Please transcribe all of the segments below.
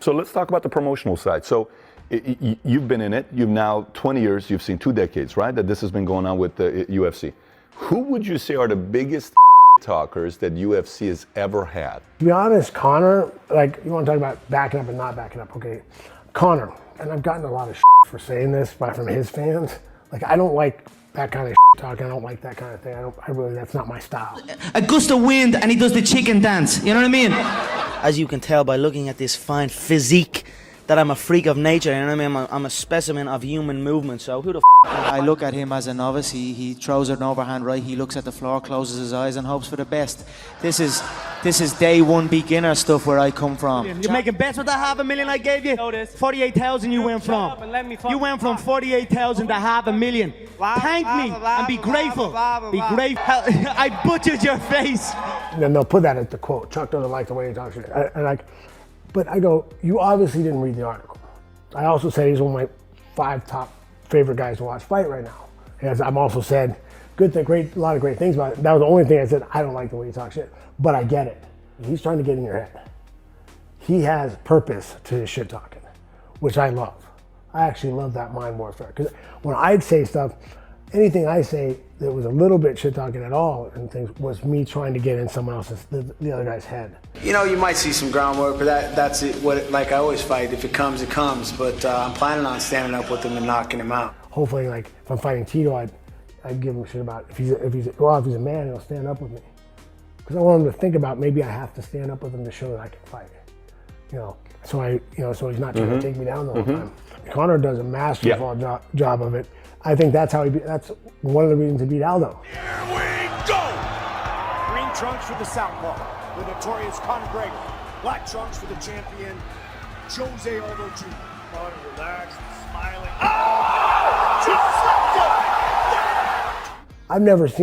So let's talk about the promotional side. So you've been in it. You've now 20 years. You've seen 2 decades, right? That this has been going on with the UFC. Who would you say are the biggest talkers that UFC has ever had? To be honest, Conor, like, you want to talk about backing up and not backing up, okay? Conor, and I've gotten a lot of for saying this from his fans. Like, I don't like that kind of talking. I don't like that kind of thing. That's not my style. A gust of wind and he does the chicken dance, you know what I mean? As you can tell by looking at this fine physique, that I'm a freak of nature, you know what I mean? I'm a specimen of human movement, so who the I look at him as a novice. He throws an overhand right, he looks at the floor, closes his eyes and hopes for the best. This is day one beginner stuff where I come from. You're making bets with that $500,000 I gave you? 48,000 you went from. You went from 48,000 to $500,000. Thank me and be grateful. Be grateful. I butchered your face. And then they'll put that at the quote. Chuck doesn't like the way he talks shit. But I go, you obviously didn't read the article. I also said he's one of my 5 top favorite guys to watch fight right now. As I've also said, a lot of great things about it. That was the only thing I said, I don't like the way he talks shit. But I get it. He's trying to get in your head. He has purpose to his shit talking, which I love. I actually love that mind warfare. Because when I'd say stuff, anything I say that was a little bit shit talking at all and things was me trying to get in someone else's, the other guy's head. You know, you might see some groundwork, but that's it. Like I always fight, if it comes, it comes. But I'm planning on standing up with him and knocking him out. Hopefully, like, if I'm fighting Tito, I'd give him shit about if he's a man, he'll stand up with me. Because I want him to think about maybe I have to stand up with him to show that I can fight. So he's not trying to take me down the whole time. Conor does a masterful job of it. I think that's one of the reasons he beat Aldo. Here we go! Green trunks for the southpaw, the notorious Conor McGregor. Black trunks for the champion, Jose Aldo Jr. Conor relaxed, smiling.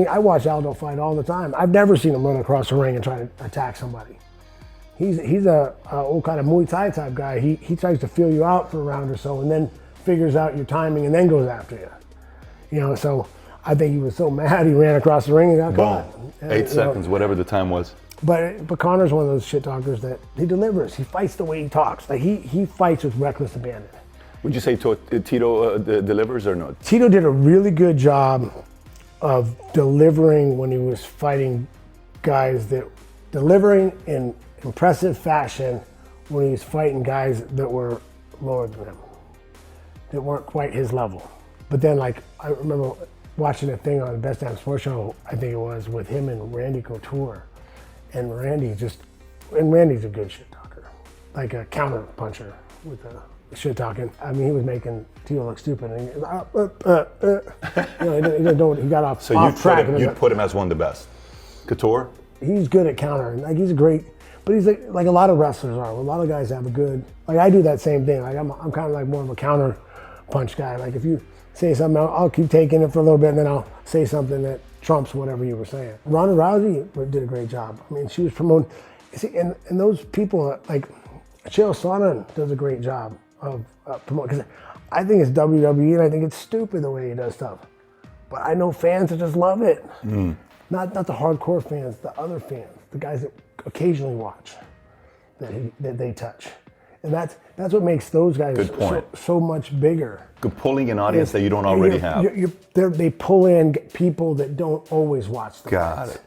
I watch Aldo fight all the time. I've never seen him run across the ring and try to attack somebody. He's a old kind of Muay Thai type guy. He tries to feel you out for a round or so and then figures out your timing and then goes after you. So I think he was so mad he ran across the ring and got caught. 8 seconds, whatever the time was. But Conor's one of those shit talkers that he delivers. He fights the way he talks. Like he fights with reckless abandon. Would you say Tito delivers or not? Tito did a really good job of delivering when he was fighting guys delivering in impressive fashion when he was fighting guys that were lower than him, that weren't quite his level. But then, like, I remember watching a thing on the Best Damn Sports Show, I think it was, with him and Randy Couture. And Randy's a good shit talker, like a counter puncher with the shit talking. I mean, he was making Tito look stupid. And he got off track. You'd put him as one of the best. Couture? He's good at countering. Like, he's great, but he's like a lot of wrestlers are. A lot of guys have a good, like, I do that same thing. Like, I'm kind of like more of a counter punch guy. Like, if you say something, I'll keep taking it for a little bit and then I'll say something that trumps whatever you were saying. Ronda Rousey did a great job. I mean, she was promoting, and those people, like, Chael Sonnen does a great job of promoting, because I think it's WWE and I think it's stupid the way he does stuff. But I know fans that just love it. Not the hardcore fans, the other fans, the guys that occasionally watch, that they touch. And that's what makes those guys so much bigger. Pulling an audience that you don't already have. They pull in people that don't always watch them. Got it.